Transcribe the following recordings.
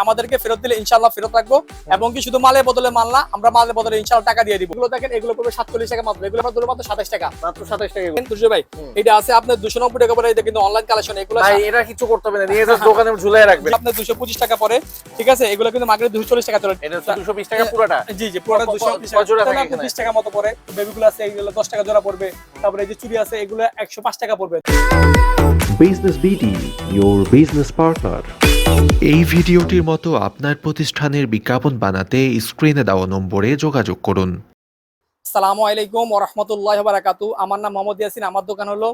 আমাদেরকে ফেরত দিলে ইনশাআল্লাহ ফেরত রাখবো এবং কি শুধু মালের বদলে মাল না, আমরা মালের বদলে ইনশাআল্লাহ টাকা দিয়ে দিব। এগুলো দেখেন, এগুলো পড়বে 47 টাকা মাত্র, এগুলো আমরা মাত্র 27 টাকা, মাত্র 27 টাকা। কিন্তু ভাই এটা আছে আপনার 290 টাকা পরে, এটা কিন্তু অনলাইন কালেকশন। এগুলো ভাই এটা কিছু করতে হবে না, নিয়ে যা দোকানে ঝুলিয়ে রাখবেন। আপনার 225 টাকা পরে, ঠিক আছে। এগুলো কিন্তু মার্কেটে 240 টাকা চলে। এটা 220 টাকা পুরোটা। জি জি, পুরোটা 220 টাকা জোড়া থাকে, 20 টাকা মতো পড়ে। বেবিগুলো আছে এগুলো 10 টাকা জোড়া পড়বে। তারপরে এই যে চুড়ি আছে এগুলো 105 টাকা পড়বে। Business BD, your business partner. এই ভিডিওটির মতো আপনার প্রতিষ্ঠানের বিজ্ঞাপন বানাতে স্ক্রিনে দেওয়া নম্বরে যোগাযোগ করুন। আসসালামু আলাইকুম ওয়া রাহমাতুল্লাহি ওয়া বারাকাতুহু। আমার নাম মোহাম্মদ ইয়াসিন। আমার দোকান হলো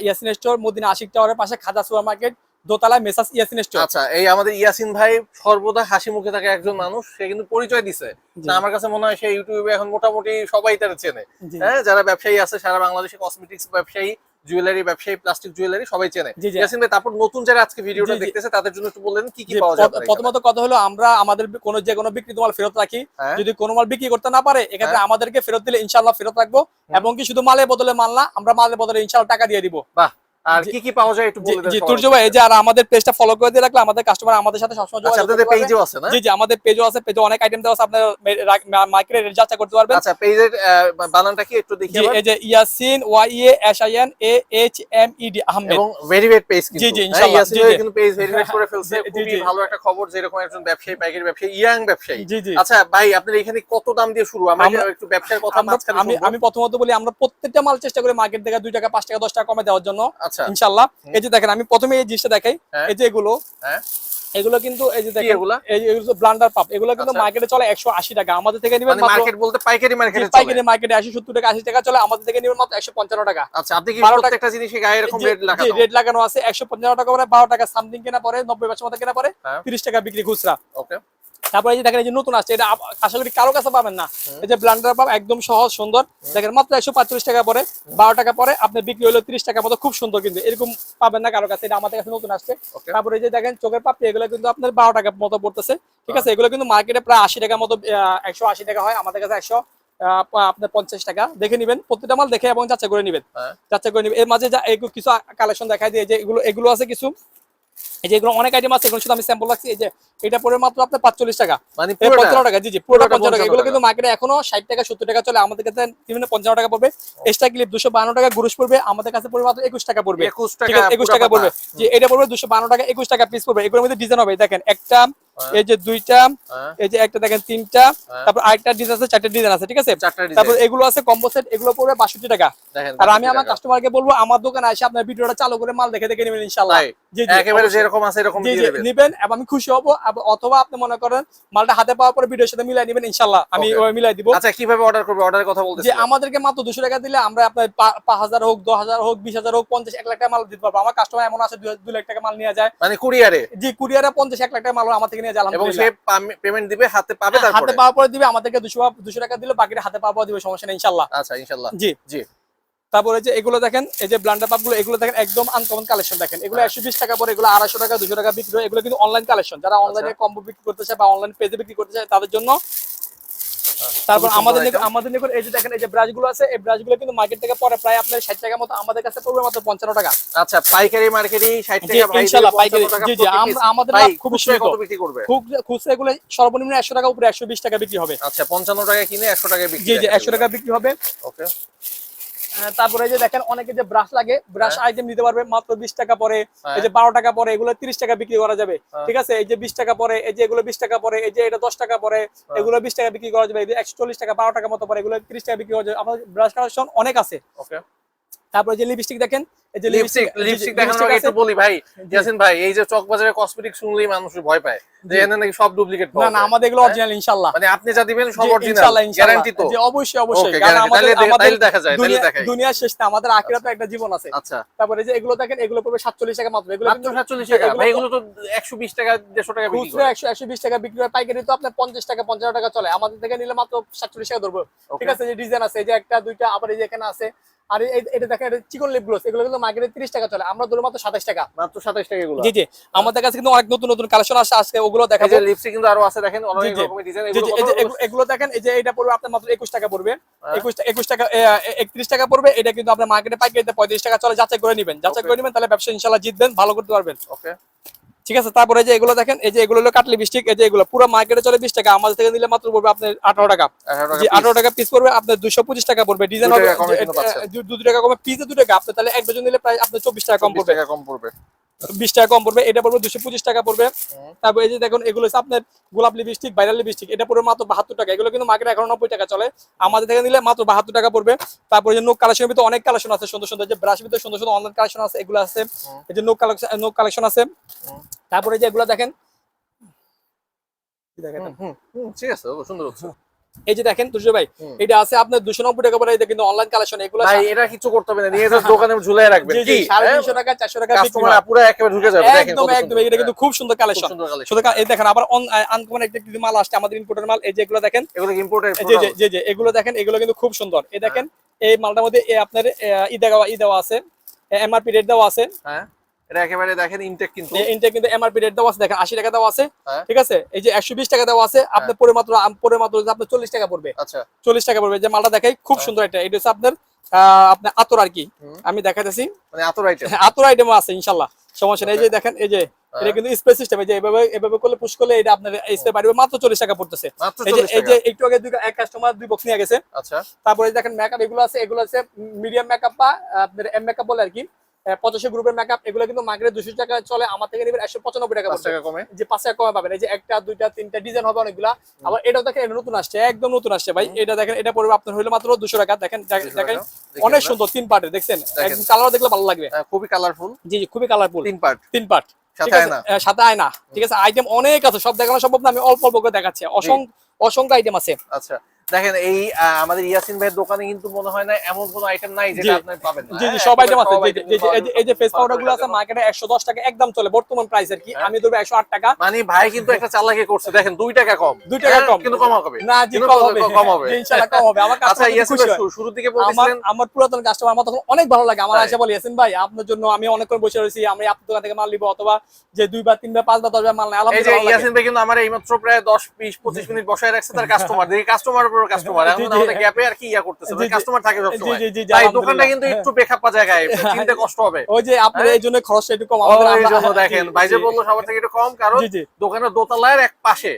ইয়াসিন স্টোর, মদিনা আশিক টাওয়ারের পাশে খাজা সুপার মার্কেট, দোতলায় মেসাস ইয়াসিন স্টোর। আচ্ছা, এই আমাদের ইয়াসিন ভাই সর্বদা হাসি মুখে থাকে একজন মানুষ। সে কিন্তু পরিচয় দিছে না, আমার কাছে মনে হয় সে ইউটিউবে এখন মোটামুটি সবাই তার চেনে। হ্যাঁ, যারা ব্যবসায়ী আছে সারা বাংলাদেশে, কসমেটিক্স ব্যবসায়ী, জুয়েলারি ব্যবসায়ী, প্লাস্টিক জুয়েলারি সবাই চেনে ইয়াসিন ভাই। তারপর নতুন যারা আজকে ভিডিওটা দেখতেছে তাদের জন্য একটু বললেন কি কি পাওয়া যায়। প্রথমত কথা হলো, আমরা আমাদের যে কোনো বিক্রিত মাল ফেরত রাখি। যদি কোনো মাল বিক্রি করতে না পারে, এক্ষেত্রে আমাদেরকে ফেরত দিলে ইনশাআল্লাহ ফেরত রাখবো এবং কি শুধু মালের বদলে মাল না, আমরা মালের বদলে ইনশাআল্লাহ টাকা দিয়ে দিব। বাহ, আর কি কি পাওয়া যায় একটু বলে দেন। জি তুর্য ভাই, এই যে আর আমাদের পেজটা ফলো করে দিয়ে রাখলে আমাদের কাস্টমার আমাদের সাথে সবসময় যোগাযোগ করতে পারবে। পেজও আছে না? জি জি, আমাদের পেজও আছে। পেজে অনেক আইটেম দেওয়া আছে, আপনারা মার্কেটে রেট যাচাই করতে পারবেন। আচ্ছা, পেজের বানানটা কি একটু দেখি আমরা। এই যে ইয়াসিন YASIN আহমেদ এবং ভেরিফাইড পেজ কিন্তু। জি জি, ইনশাআল্লাহ ইয়াসিন ভাই কিন্তু পেজ ভেরিফাইড করে ফেলছে। খুবই ভালো একটা খবর, যে এরকম একজন ব্যবসায়ী, পাইকারি ব্যবসায়ী, ইয়াং ব্যবসায়ী। জি জি। আচ্ছা ভাই, আপনাদের এখানে কত দাম দিয়ে শুরু? আমরা একটু ব্যবসার কথা মাঝখানে শুনবো। আমি প্রথমত বলি, আমরা প্রত্যেকটা মাল চেষ্টা করি মার্কেট থেকে 2 টাকা 5 টাকা 10 টাকা কমে দেওয়ার জন্য। আচ্ছা, ইনশাআল্লাহ। এই যে দেখেন, আমি প্রথমে এই জিনিসটা দেখাই। এই যে এগুলো, এগুলো কিন্তু এই যে দেখেন, এগুলো ব্লান্ডার পাপ। এগুলো কিন্তু মার্কেটে চলে 180 টাকা, আমাদের থেকে নেবেন মাত্র। মার্কেট বলতে পাইকারি মার্কেটে চলে। পাইকারি মার্কেটে 80 70 টাকা 80 টাকা চলে, আমাদের থেকে নেবেন মাত্র 155 টাকা। আচ্ছা, আপনি কি প্রত্যেকটা জিনিসে গায়ে এরকম রেট লাগানো? জি, রেট লাগানো আছে। 155 টাকা করে 12 টাকা সামথিং কেনা পরে, 90% মতো কেনা পরে 30 টাকা বিক্রি খুচরা। ওকে। তারপরে এই যে দেখেন, এই যে নতুন আসছে, এটা আশা করি কারো কাছে পাবেন না। এই যে ব্লান্ডার পাপ, একদম সহজ সুন্দর। দেখেন মাত্র 145 টাকা পরে, 12 টাকা পরে আপনার বিক্রি হলো 30 টাকা মতো। খুব সুন্দর, কিন্তু এরকম পাবেন না কারো কাছে। এটা আমাদের কাছে নতুন আসছে। তারপরে এই যে দেখেন চোখের পাপড়ি, এগুলো কিন্তু আপনার 12 টাকা মতো পড়তেছে। ঠিক আছে, এগুলো কিন্তু মার্কেটে প্রায় 80 টাকা মতো, 180 টাকা হয়, আমাদের কাছে 100 আপনার 50 টাকা। দেখে নিবেন, প্রত্যেকটা মাল দেখে এবং যাচাই করে নিবেন, যাচাই করে নিবেন। এর মাঝে কিছু কালেকশন দেখাই দিয়ে, যে এগুলো আছে কিছু, এই যে এগুলো অনেক আইটেম আছে, এগুলো শুধু আমি স্যাম্পল রাখছি। এই যে এটা পড়ে মাত্র আপনার 45 টাকা, মানে 55 টাকা। জি জি, পুরোটা 55 টাকা। এগুলো কিন্তু মার্কেটে এখনো 60 টাকা 70 টাকা চলে, আমাদের কাছে 55 টাকা পড়বে। এক্সট্রা ক্লিপ 252 টাকা গ্রুশ পড়বে, আমাদের কাছে পড়বে মাত্র 21 টাকা পড়বে। 21 টাকা পড়বে। যে এটা পড়বে 252 টাকা, 21 টাকা পিস পড়বে। এগুলোর মধ্যে ডিজাইন হবে, দেখেন একটা, এই যে দুইটা, এই যে একটা, দেখেন তিনটা, তারপর আরেকটা ডিজাইন আছে, 4টা ডিজাইন আছে। ঠিক আছে, তারপর এগুলো আছে কম্বো সেট, এগুলো পড়বে 62 টাকা। আর আমি আমার কাস্টমারকে বলবো, আমার দোকানে এসে আপনার ভিডিওটা চালু করে মাল দেখে দেখে নেবেন ইনশাআল্লাহ। জি জি, একেবারে যেরকম আছে এরকম দিয়ে দিবেন, নেবেন এবং আমি খুশি হব। অথবা আপনি মনে করেন মালটা হাতে পাওয়ার পরে ভিডিওর সাথে মিলাই নেবেন ইনশাআল্লাহ, আমি ওই মিলাই দিব। আচ্ছা, কিভাবে অর্ডার করবে? অর্ডারের কথা বলতেছি। যে আমাদেরকে মাত্র 200 টাকা দিলে আমরা আপনার 5000 হোক, 10000 হোক, 20000 হোক, 50 1 লাখ টাকা মাল দিতে পারবো। আমার কাস্টমার এমন আছে 2 লাখ টাকা মাল নিয়ে যায়, মানে কুরিয়ারে। জি, কুরিয়ারে 50 1 লাখ টাকা মাল আমার থেকে নিয়ে যায় আলহামদুলিল্লাহ। এবং সে পেমেন্ট দিবে, হাতে পাবে, তারপরে হাতে পাওয়ার পরে দিবে আমাদেরকে 200 টাকা দিলে, বাকিটা হাতে পাওয়ার পর দিবে, সমস্যা নেই ইনশাআল্লাহ। আচ্ছা, ইনশাআল্লাহ। জি জি। তারপরে যে এগুলো দেখেন, এই যে ব্লান্ডার পাপগুলো, এগুলো দেখেন একদম আনকমন কালেকশন। দেখেন এগুলো 120 টাকা পরে, এগুলো 250 টাকা 200 টাকা বিক্রি হয়। এগুলো কিন্তু অনলাইন কালেকশন, যারা অনলাইনে কম্বো বিক্রি করতে চায় বা অনলাইন পেজে বিক্রি করতে চায় তাদের জন্য। তারপর আমাদের নিকট এই যে দেখেন, এই যে ব্রাশগুলো আছে, এই ব্রাশগুলো কিন্তু মার্কেট থেকে পরে প্রায় আপনার 60 টাকা মতো, আমাদের কাছে পড়বে মাত্র 55 টাকা। আচ্ছা, পাইকারি মার্কেটে 60 টাকা ভাই, ইনশাআল্লাহ পাইকারি। জি জি, আমাদের খুব সীমিত। কত বিক্রি করবে? খুচরা এগুলো সর্বনিম্ন 100 টাকা, উপরে 120 টাকা বিক্রি হবে। আচ্ছা, 55 টাকা কিনে 100 টাকা বিক্রি। জি জি, 100 টাকা বিক্রি হবে। ওকে। তারপরে যে দেখেন, অনেকে যে ব্রাশ লাগে, ব্রাশ আইটেম নিতে পারবে মাত্র 20 টাকা পরে, এই যে 12 টাকা পরে, এগুলো 30 টাকা বিক্রি করা যাবে। ঠিক আছে, এই যে 20 টাকা পরে, এই যে এগুলো 20 টাকা পরে, এই যে এটা 10 টাকা পরে, এগুলো 20 টাকা বিক্রি করা যাবে। এই যে 140 টাকা 12 টাকা মতো পরে, এগুলো 30 টাকা বিক্রি করা যাবে। আমাদের ব্রাশ কালেকশন অনেক আছে। ওকে। তারপরে যে লিপস্টিক দেখেন, এই যে লিপস্টিক দেখেন, আমি একটু বলি ভাই ইয়াসিন ভাই, এই যে চকবাজারে কসমেটিক শুনলেই মানুষ ভয় পায় যে এখানে নাকি সব ডুপ্লিকেট পাওয়া যায়। না না, আমাদের এগুলো অরিজিনাল ইনশাআল্লাহ। মানে আপনি যা দিবেন সব অরিজিনাল, গ্যারান্টি তো? জি, অবশ্যই অবশ্যই, কারণ আমাদের দেখা যায়, দুনিয়ার শেষ না, আমাদের আখিরাতে একটা জীবন আছে। আচ্ছা, তারপরে যে এগুলো দেখেন, এগুলো পড়বে 47 টাকা মাত্র। এগুলো মাত্র 47 টাকা ভাই, এগুলো তো 120 টাকা 150 টাকা বিক্রি করে। 120 টাকা বিক্রি হয়, পাইকারি তো আপনার 50 টাকা 55 টাকা চলে, আমাদের থেকে নিলে মাত্র 47 টাকা ধরবো। ঠিক আছে, যে ডিজাইন আছে, এই যে একটা দুইটা, আবার এই যে এখানে আছে। আর এটা দেখেন, এটা চিকন লিপ গ্লস, এগুলো কিন্তু মার্কেটে 30 টাকা চলে, আমরা ধরো মাত্র 27 টাকা। মাত্র 27 টাকা এগুলো। জি জি, আমাদের কাছে কিন্তু অনেক নতুন নতুন কালেকশন আসছে, আজকে ওগুলো দেখাবো। এই যে লিপস্টিক কিন্তু আরো আছে, দেখেন অনেক রকমের ডিজাইন। এগুলো দেখেন, এই যে এটা পড়বে আপনার মাত্র 21 টাকা পড়বে, 21 টাকা 31 টাকা পড়বে। এটা কিন্তু আপনার মার্কেটে পাইকারিতে 35 টাকা চলে, যাচাই করে নেবেন, যাচাই করে নেবেন, তাহলে ব্যবসা ইনশাআল্লাহ জিতবেন, ভালো করতে পারবেন। ওকে। ঠিক আছে। তারপরে যে এগুলো দেখেন, এই যে এগুলো হলো কাটলি লিপস্টিক, এই যে এগুলো পুরো মার্কেটে চলে 20 টাকা, আমাদের থেকে নিলে মাত্র পড়বে আপনার 18 টাকা। 18 টাকা পিস পড়বে আপনার, 225 টাকা পড়বে। ডিজাইন হবে 2 টাকা কমে, পিসে 2 টাকা, আপনি তাহলে এক ডজন নিলে প্রায় আপনার 24 টাকা কম পড়বে, 20 টাকা কম পড়বে। এটা পড়বে 225 টাকা পড়বে। তারপর এই যে দেখুন এগুলো হচ্ছে আপনার গোলাপ লিপস্টিক, ভাইরাল লিপস্টিক, এটা পড়বে মাত্র 72 টাকা। এগুলো কিন্তু মার্কেটে এখন 90 টাকা চলে, আমাদের থেকে নিলে মাত্র 72 টাকা পড়বে। তারপরে যে নোক কালেকশনের ভিতরে অনেক কালেকশন আছে সুন্দর সুন্দর, যে ব্রাশের ভিতরে সুন্দর সুন্দর অনলাইন কালেকশন আছে, এগুলো আছে। এই যে নোক কালেকশন আছে। তারপরে যে এগুলো দেখেন, ঠিক আছে, সুন্দর হচ্ছে। এই যে দেখেন তুর্য ভাই, এটা আছে আপনার 290 টাকা পড়ে, এটা কিন্তু অনলাইন কালেকশন। এগুলো ভাই এটা কিছু করতে হবে না, নিয়ে জাস্ট দোকানে ঝুলিয়ে রাখবেন। জি, 350 টাকা 400 টাকা কাস্টমার পুরো একেবারে ঢুকে যাবে। দেখেন একদম একদম, এটা কিন্তু খুব সুন্দর কালেকশন। এই দেখেন আবার আনকমন একটা কিছু মাল আসছে, আমাদের ইম্পোর্টের মাল। এই যে এগুলো দেখেন, এগুলো ইম্পোর্টেড। জি জি, এগুলো দেখেন, এগুলো কিন্তু খুব সুন্দর। এই দেখেন এই মালটার মধ্যে আপনার ই দেওয়া আছে, এমআরপি রেট দেওয়া আছে। হ্যাঁ, এটা একেবারে দেখেন ইনটেক, কিন্তু ইনটেক কিন্তু এমআরপি রেট দেওয়া আছে, দেখেন 80 টাকা দেওয়া আছে। ঠিক আছে, এই যে 120 টাকা দেওয়া আছে, আপনার পরে মাত্র আপনার 40 টাকা পড়বে। আচ্ছা, 40 টাকা পড়বে। যে মালটা দেখাই খুব সুন্দর, এটা হচ্ছে আপনার আতর আর কি, আমি দেখাইতেছি, মানে আতর আইটেম, আতর আইটেমও আছে ইনশাআল্লাহ, সমস্যা নেই। এই যে দেখেন, এই যে এটা কিন্তু স্প্রে সিস্টেম, এই যে এভাবে করলে পুশ করলে এটা আপনার স্প্রে বাড়বে, মাত্র 40 টাকা পড়তেছে। এই যে একটু আগে এক কাস্টমার 2 বক্স নিয়ে গেছে। আচ্ছা, তারপরে দেখেন মেকআপ, এগুলো আছে মিডিয়াম মেকআপ বা আপনার এম মেকআপ বলে আর কি, 85 গ্রুপের মেকআপ। এগুলো কিন্তু মার্কেটে 200 টাকা চলে, আমার থেকে নেবেন 195 টাকা কমে, যে 5 টাকা কমে পাবেন। এই যে একটা দুইটা তিনটা ডিজাইন হবে অনেকগুলা। আবার এটাও দেখেন, এটা নতুন আসছে, একদম নতুন আসছে ভাই। এটা দেখেন, এটা পড়বে আপনার হইলো মাত্র 200 টাকা। দেখেন অনেক সুন্দর, 3 পার্টের, দেখছেন একদম কালার দেখলে ভালো লাগবে, খুবই কালারফুল। জি জি, খুবই কালারফুল। 3 পার্ট, সাথে আয়না। ঠিক আছে, আইটেম অনেক আছে, সব দেখানো সম্ভব না, আমি অল্প অল্প করে দেখাচ্ছি, অসংখ্য আইটেম আছে। আচ্ছা, দেখেন এই আমাদের ইয়াসিন ভাইয়ের দোকানে কিন্তু মনে হয় না এমন কোনো আইটেম নাই যেটা আপনি পাবেন না। জি জি, সব আইটেম আছে। এই যে ফেস পাউডার গুলো আছে মার্কেটে 110 টাকা একদম চলে, বর্তমান প্রাইস আর কি, আমি ধরবো 108 টাকা। মানে ভাই কিন্তু একটা চালাকি করছে, দেখেন 2 টাকা কম, 2 টাকা কম, কিন্তু কম হবে না, জি কম হবে ইনশাআল্লাহ, কম হবে। আমার আচ্ছা ইয়াসিন ভাই, শুরুর দিকে বলছিলেন আমার পুরাতন কাস্টমার, আমার তখন অনেক ভালো লাগে, আমার আশা বলি ইয়াসিন ভাই আপনার জন্য আমি অনেকক্ষণ বসে রয়েছি, আমি আপনার দোকান থেকে মাল নিব, অথবা যে 2 বার 3 বার 5 বার 10 বার মাল নেই। আলহামদুলিল্লাহ, এই যে ইয়াসিন ভাই কিন্তু আমার এইমাত্র প্রায় 10 20 25 মিনিট বসায় রাখছে তার কাস্টমার, দেখি কাস্টমারের উপর কাস্টমার, এখন আমাদের গ্যাপে আর কি ইয়া করতেছে, কাস্টমার থাকে সব সময়। তাই দোকানটা কিন্তু একটু বেখাপ্পা জায়গায়, চিনতে কষ্ট হবে। ওই যে আপনার এই জন্য খরচটা একটু কম, আমাদের এই জন্য দেখেন ভাই যে বললো সবার থেকে একটু কম, কারণ দোকানের দোতলার এক পাশে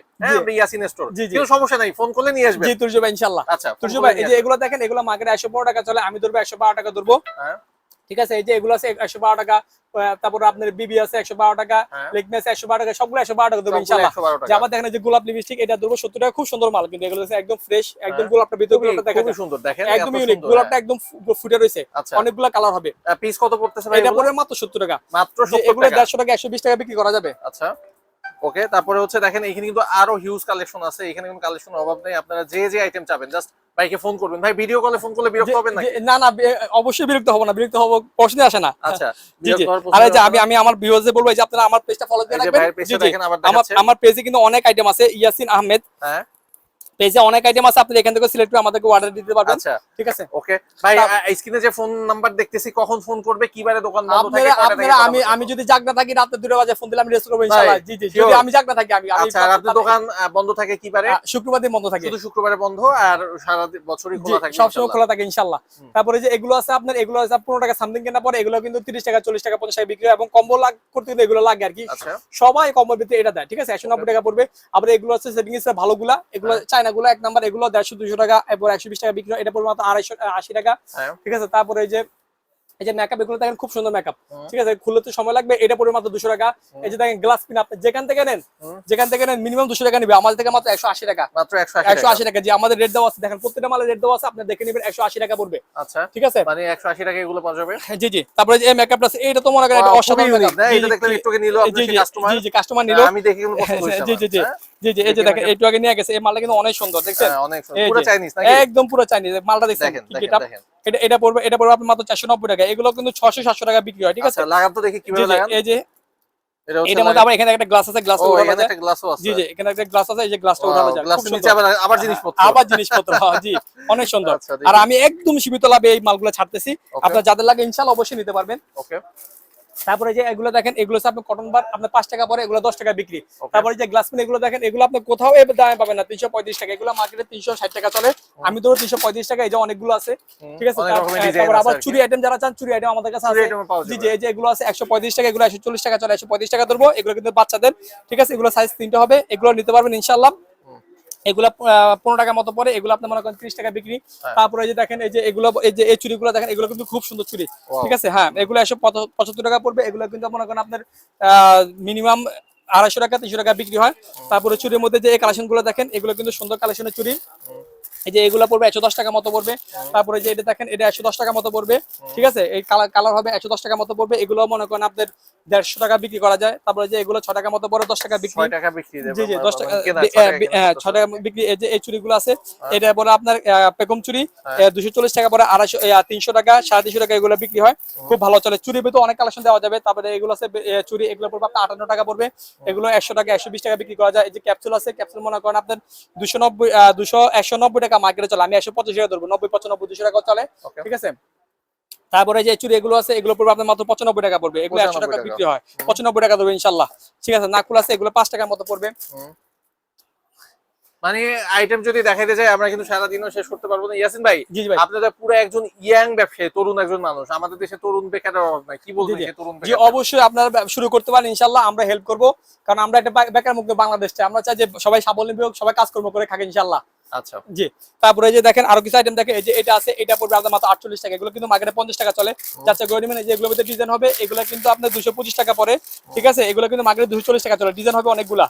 ইয়াসিন স্টোর, কিন্তু সমস্যা নাই, ফোন করলে নিয়ে আসবে। জি তুর্য ভাই ইনশাআল্লাহ। আচ্ছা তুর্য ভাই, এই যে এগুলো দেখেন, এগুলো মার্কেটে 115 টাকা চলে, আমি ধরবো 112 টাকা ধরবো। ঠিক আছে, এই যে এগুলো আছে 112 টাকা, তারপরে আপনার বিবি আছে 112 টাকা, লেগনেস 112 টাকা, সবগুলো 112 টাকা দেবো ইনশাআল্লাহ। যে আবার দেখেন, এই যে গোলাপ লিপস্টিক, এটা দেবো 70 টাকা, খুব সুন্দর মাল, কিন্তু এগুলো একদম ফ্রেশ, একদম গোলাপটা ভিতরে গোলাপটা দেখেন খুব সুন্দর, দেখেন একদম ইউনিক, গোলাপটা একদম ফুটে রয়েছে, অনেকগুলো কালার হবে। পিস কত পড়তেছে ভাই? এটা পড়বে মাত্র 70 টাকা, মাত্র 70 টাকা। এগুলো 150 টাকা 120 টাকা বিক্রি করা যাবে। আচ্ছা, ওকে। তারপরে হচ্ছে দেখেন এখানে কিন্তু আরো হিউজ কালেকশন আছে, এখানে কোনো কালেকশনের অভাব নেই, আপনারা যে যে আইটেম চাবেন জাস্ট ভাইকে ফোন করবেন। ভাই ভিডিও কলে ফোন করলে বিরক্ত হবেন নাকি? না না, অবশ্যই বিরক্ত হব না, বিরক্ত হব প্রশ্নই আসে না। আচ্ছা, জি জি। আর এই যে আমি আমার ভিউয়ারদের বলবো যে আপনারা আমার পেজটা ফলো দিয়ে রাখবেন। জি জি, আমার পেজে কিন্তু অনেক আইটেম আছে, ইয়াসিন আহমেদ পেজে অনেক আইটেম আছে, আপনি এখান থেকে সিলেক্ট করে আমাদেরকে অর্ডার দিতে পারবেন। আচ্ছা, ঠিক আছে, ওকে ভাই। স্ক্রিনে যে ফোন নাম্বার দেখতেছি, কখন ফোন করবে, কিবারে দোকান বন্ধ থাকে, আপনারা আমি যদি জাগনা থাকি রাতে 2টা বাজে ফোন দিলে আমি রেস্ট করব ইনশাআল্লাহ। জি জি, যদি আমি জাগনা থাকি আমি আচ্ছা, আপনার দোকান বন্ধ থাকে কিবারে? শুক্রবার দিন বন্ধ থাকে, শুধু শুক্রবারে বন্ধ, আর সারা বছরই খোলা থাকে, সব সময় খোলা থাকে ইনশাআল্লাহ। তারপরে যে এগুলো আছে আপনার, এগুলো আছে 15 টাকা সামথিং কেনা পরে, এগুলো কিন্তু 30 টাকা 40 টাকা 50 টাকা বিক্রি হয়, এবং কম্বো করতে গেলে এগুলো লাগে আর কি। সবাই কম্বোর ভিতরে এটা দেয়। ঠিক আছে, 190 টাকা পড়বে। আবার এগুলো আছে সেটিংস এর ভালোগুলা, এগুলো চায়নাগুলো 1 নাম্বার, এগুলো 150-200 টাকা, এবং 120 টাকা বিক্রি হয়, এটা পড়বে মাত্র 280 টাকা। ঠিক আছে, তারপরে এই যে মেকআপ, এগুলো দেখেন খুব সুন্দর মেকআপ। ঠিক আছে, খুলতে সময় লাগবে, এটা পড়বে মাত্র 200 টাকা। এই যে দেখেন গ্লাস পিন, আপনি যেখান থেকে নেন মিনিমাম 200 টাকা নিবে, আমাদের থেকে মাত্র 180 টাকা, মাত্র 180 টাকা। যে আমাদের রেট দেওয়া আছে, দেখেন প্রত্যেকটা মালের রেট দেওয়া আছে, আপনি দেখে নেবেন 180 টাকা পড়বে। আচ্ছা, ঠিক আছে, মানে 180 টাকা এগুলো পাওয়া যাবে। জি জি। তারপরে যে এই মেকআপটা আছে, এটা তো মনে করেন এটা অসাধারণ মেকআপ, এটা দেখলাম একটু আগে নিলো আপনি কাস্টমার। জি জি, কাস্টমার নিলো, আমি দেখি কিন্তু পছন্দ হইছে। জি জি জি জি জি। এই যে দেখেন একটু আগে নিয়ে গেছে, এই মালটা কিন্তু অনেক সুন্দর, দেখছেন অনেক সুন্দর, পুরো চাইনিজ নাকি? একদম পুরো চাইনিজ মালটা, দেখছেন কি এটা পড়বে আপনার মাত্র 490 টাকা, এগুলো কিন্তু 600-700 টাকা বিক্রি হয়। ঠিক আছে, লাগাম তো দেখি কিভাবে লাগান। এই যে এটার মধ্যে আবার এখানে একটা গ্লাস আছে, গ্লাসটা উঠানো যায়। একটা গ্লাসও আছে। জি জি, এখানে একটা গ্লাস আছে, এই যে গ্লাসটা উঠানো যায়, খুব সুন্দর। আবার জিনিসপত্র জি, অনেক সুন্দর। আর আমি একদম সীমিত লাভে এই মালগুলো ছাড়তেছি, আপনারা যাদের লাগে ইনশাআল্লাহ অবশ্যই নিতে পারবেন। ওকে, তারপরে যে এগুলো দেখেন, এগুলো হচ্ছে আপনার কটন বার, আপনার 5 টাকা পরে, এগুলো 10 টাকা বিক্রি। তারপরে যে গ্লাস পেন এগুলো দেখেন, এগুলো আপনি কোথাও এই দামে পাবেন না, 335 টাকা। এগুলো মার্কেটে 360 টাকা চলে, আমি ধরো 335 টাকা। এই যে অনেকগুলো আছে, ঠিক আছে। তারপর আবার চুরি আইটেম যারা চান, চুরি আইটেম আমাদের কাছে আছে। জি জি, এই যে এগুলো আছে 135 টাকা, এগুলো 140 টাকা চলে, 135 টাকা ধরবো। এগুলো কিন্তু বাচ্চাদের, ঠিক আছে। এগুলো সাইজ 3টা হবে, এগুলো নিতে পারবেন ইনশাআল্লাহ। এগুলা 15 টাকা মতো পরে, এগুলো আপনি মনে করেন 30 টাকা বিক্রি। তারপরে এই যে দেখেন, এই যে এগুলো, এই যে এই চুড়িগুলো দেখেন, এগুলো কিন্তু খুব সুন্দর চুড়ি, ঠিক আছে। হ্যাঁ, এগুলো 175 টাকা পড়বে। এগুলো কিন্তু মনে করেন আপনার মিনিমাম 250 টাকা 300 টাকা বিক্রি হয়। তারপরে চুড়ির মধ্যে যে এই কালেকশন গুলো দেখেন, এগুলো কিন্তু সুন্দর কালেকশনের চুড়ি। এই যে এগুলো পড়বে 110 টাকা মতো পড়বে। তারপরে যে এটা দেখেন, এটা 110 টাকা মতো পড়বে, ঠিক আছে। এই কালার হবে 110 টাকা মতো পড়বে। এগুলো মনে করেন আপনার 150 টাকা বিক্রি করা যায়। তারপরে যে এগুলো 6 টাকা মতো পড়ে, 10 টাকা বিক্রি। 6 টাকা বিক্রি দেব। জি জি, 10 টাকা, 6 টাকা বিক্রি। এই যে এই চুড়িগুলো আছে, এটা পরে আপনার পেকম চুড়ি 240 টাকা পরে, 250 300 টাকা 350 টাকা এগুলো বিক্রি হয়, খুব ভালো চলে। চুড়ির ভিতরে অনেক কালেকশন দেওয়া যাবে। তারপরে এগুলো আছে চুড়ি, এগুলো পড়বে আপনার 58 টাকা পড়বে। এগুলো 100 টাকা 120 টাকা বিক্রি করা যায়। এই যে ক্যাপসুল আছে, ক্যাপসুল মনে করেন আপনার 190 টাকা মার্কেটে চলে, আমি 125 টাকা ধরবো, 90 95 200 টাকা চলে, ঠিক আছে। তারপরে যে চুড়ি এগুলো আছে, এগুলো পড়বে আপনার মাত্র 95 টাকা পড়বে। এগুলো 100 টাকা বিক্রি হয়, 95 টাকা দেবো ইনশাআল্লাহ, ঠিক আছে। নাকুল আছে, এগুলো 5 টাকার মতো পড়বে। মানে আইটেম যদি দেখাইতে যাই আমরা কিন্তু সারা দিনও শেষ করতে পারবো না। ইয়াসিন ভাই, জি জি ভাই, আপনারা পুরো একজন ইয়াং ব্যবসায়ী, তরুণ একজন মানুষ। আমাদের দেশে তরুণ বেকারের অভাব নাই, কি বলবেন এই তরুণ জি বেকার? অবশ্যই আপনারা শুরু করতে পারেন ইনশাআল্লাহ, আমরা হেল্প করব। কারণ আমরা একটা বেকার মুক্ত বাংলাদেশ চাই, আমরা চাই যে সবাই স্বাবলম্বী হোক, সবাই কাজকর্ম করে খাক ইনশাআল্লাহ। আচ্ছা জি। তারপরে যে দেখেন আরো কিছু আইটেম দেখেন, এই যে এটা আছে, এটা পড়বে আপনার মাত্র 48 টাকা। এগুলো কিন্তু মার্কেটে 50 টাকা চলে, যাচ্ছে গরিবেন। এই যে এগুলোর মধ্যে ডিজাইন হবে, এগুলো কিন্তু আপনার 225 টাকা পড়ে, ঠিক আছে। এগুলো কিন্তু মার্কেটে 240 টাকা চলে, ডিজাইন হবে অনেকগুলা,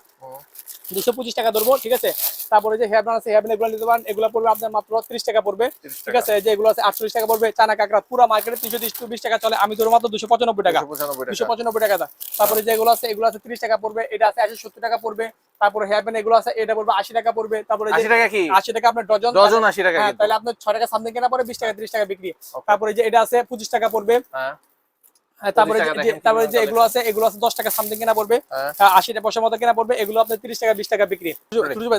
225 টাকা ধরবো, ঠিক আছে। তারপরে যে হেয়ার ব্যান্ড আছে, হেয়ার ব্যান্ড এগুলো নিতে পারেন, এগুলো পড়বে আপনার মাত্র 30 টাকা পড়বে, ঠিক আছে। এই যে এগুলো আছে 48 টাকা পড়বে। চানা কাকড়া পুরো মার্কেটে 320 টাকা চলে, আমি ধরবো মাত্র 295 টাকা, 295 টাকা। তারপরে যে এগুলো আছে, এগুলো আছে 30 টাকা পড়বে। এটা আছে 170 টাকা পড়বে। তারপরে হেয়ার ব্যান্ড এগুলো আছে, এটা পড়বে 80 টাকা পড়বে। তারপরে 80 টাকা কি? 80 টাকা আপনার ডজন, 80 টাকা। হ্যাঁ, তাহলে আপনার 6 টাকা সামথিং কেনা পরে 20 টাকা 30 টাকা বিক্রি। তারপরে যে এটা আছে 25 টাকা পড়বে। তারপরে যে এগুলো আছে, এগুলো আছে 10 টাকা সামথিং কেনা পড়বে, 80 পয়সা মতো কেনা পড়বে। এগুলো আপনার 30 টাকা 20 টাকা বিক্রি।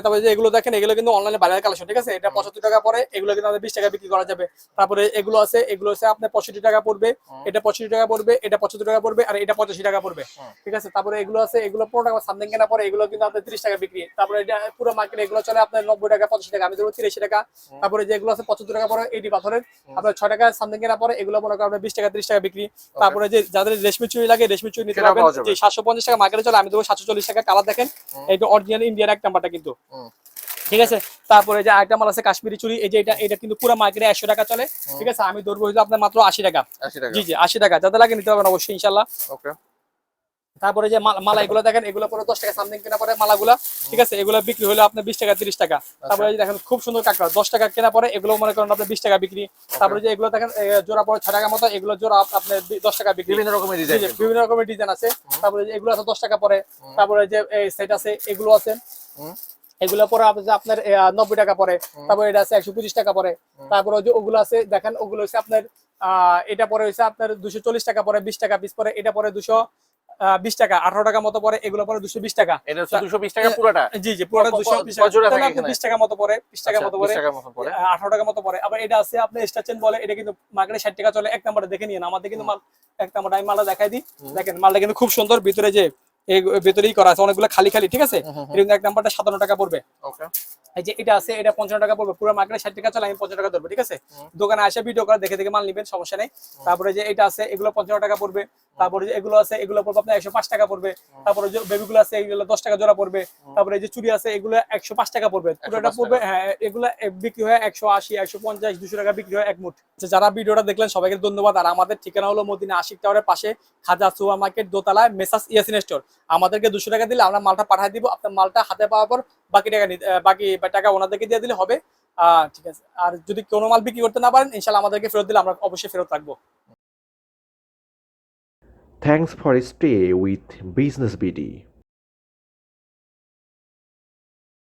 তারপরে যে এগুলো দেখেন, এগুলো কিন্তু অনলাইনে বাইরের কালেকশন, ঠিক আছে। এটা 75 টাকা পরে, এগুলো কিন্তু আপনার 20 টাকা বিক্রি করা যাবে। তারপরে এগুলো আছে, এগুলো আছে আপনার 65 টাকা পড়বে, এটা 65 টাকা পড়বে, এটা 75 টাকা পড়বে, আর এটা 85 টাকা পড়বে, ঠিক আছে। তারপরে এগুলো আছে, এগুলো 15 টাকা সামথিং কেনা পরে, এগুলো কিন্তু আপনার 30 টাকা বিক্রি। তারপরে এটা পুরো মার্কেটে এগুলো চলে আপনার 90 টাকা 85 টাকা, আমি ধরবো 83 টাকা। তারপরে যে এগুলো আছে 75 টাকা পরে, 80 পাথরের আপনার 6 টাকা সামথিং কেনা পরে, এগুলো মনে করেন আপনার 20 টাকা 30 টাকা বিক্রি। তারপরে যে যাদের রেশমি চুড়ি লাগে, রেশমি চুড়ি নিতে পারবেন, যে 750 টাকা মার্কেটে চলে, আমি দেবো 740 টাকা। কালার দেখেন, এটা অরিজিনাল ইন্ডিয়ান এক নাম্বারটা কিন্তু, ঠিক আছে। তারপরে যে আইটেম আছে কাশ্মীরি চুড়ি, এই যে এটা কিন্তু পুরো মার্কেটে 100 টাকা চলে, ঠিক আছে। আমি ধরবো হইলো আপনার মাত্র 80 টাকা। জি জি, 80 টাকা, যাদের লাগে নিতে পারবেন অবশ্যই ইনশাআল্লাহ। ওকে। তারপরে যে মালা এগুলো দেখেন, এগুলো পরে 10 টাকা সামথিং কেনা পরে মালাগুলা, ঠিক আছে। এগুলো বিক্রি হলো আপনার 20 টাকা 30 টাকা। তারপরে যে দেখেন খুব সুন্দর কাঁকড়া, 10 টাকা কেনা পরে, এগুলো মনে করেন আপনার 20 টাকা বিক্রি। তারপরে যে এগুলো দেখেন জোড়া পরে 6 টাকা মতো, এগুলো জোড়া আপনার 10 টাকা বিক্রি। বিভিন্ন রকমের ডিজাইন আছে। তারপরে যে এগুলো আছে 10 টাকা পরে। তারপরে যে সেট আছে, এগুলো আছে, এগুলো পরে আপনার 90 টাকা পরে। তারপরে এটা আছে 125 টাকা পরে। তারপরে যে ওগুলো আছে দেখেন, ওগুলো হচ্ছে আপনার এটা পরে হচ্ছে আপনার 240 টাকা পরে, 20 টাকা পিস পরে। এটা পরে 220 টাকা, 18 টাকা মতো পরে। এগুলো পরে 220 টাকা। এটা হচ্ছে 220 টাকা পুরোটা? জি জি, পুরোটা 220 টাকা। তাহলে আপনি 20 টাকা মতো পরে, 20 টাকা মতো পরে, 18 টাকা মতো পরে। আবার এটা আছে আপনি স্টার চেন বলে, এটা কিন্তু মার্কেটে 60 টাকা চলে। এক নাম্বারে দেখে নিন, আমাদের কিন্তু মাল এক নাম্বারে, আমি মালটা দেখাই দিই। দেখেন মালটা কিন্তু খুব সুন্দর, ভিতরে যে এই ভেতরেই করা আছে, অনেকগুলো খালি খালি, ঠিক আছে। এরকম এক নাম্বারটা 57 টাকা পড়বে। ওকে। এই যে এটা আছে, এটা 55 টাকা পড়বে। পুরো মার্কেটে 60 টাকা চলে, আমি 55 টাকা ধরবো, ঠিক আছে। দোকানে আসে ভিডিও করে দেখে দেখে মাল নেবেন, সমস্যা নেই। তারপরে যে এটা আছে, এগুলো 55 টাকা পড়বে। তারপরে যে এগুলো আছে, এগুলো পড়বে আপনার 105 টাকা পড়বে। তারপরে যে বেবিগুলো আছে, এগুলো 10 টাকা জোড়া পড়বে। তারপরে যে চুড়ি আছে, এগুলো 105 টাকা পড়বে, পুরোটা পড়বে। হ্যাঁ, এগুলো বিক্রি হয় 180 150 200 টাকা বিক্রি হয় এক মুঠ। যারা ভিডিওটা দেখলেন সবাইকে ধন্যবাদ। আর আমাদের ঠিকানা হলো মদিনা আশিক টাওয়ারের পাশে খাজা সুপার মার্কেট দোতলায় মেসাস ইয়াসিন স্টোর। আমাদেরকে 200 টাকা দিলে আমরা মালটা পাঠিয়ে দিব। আপনার মালটা হাতে পাওয়ার পর বাকি টাকা ওনাদেরকে দিয়ে দিলে হবে। ঠিক আছে। আর যদি কোনো মাল বিক্রি করতে না পারেন, ইনশাআল্লাহ আমাদেরকে ফেরত দিলে আমরা অবশ্যই ফেরত রাখবো। Thanks for stay with Business BD.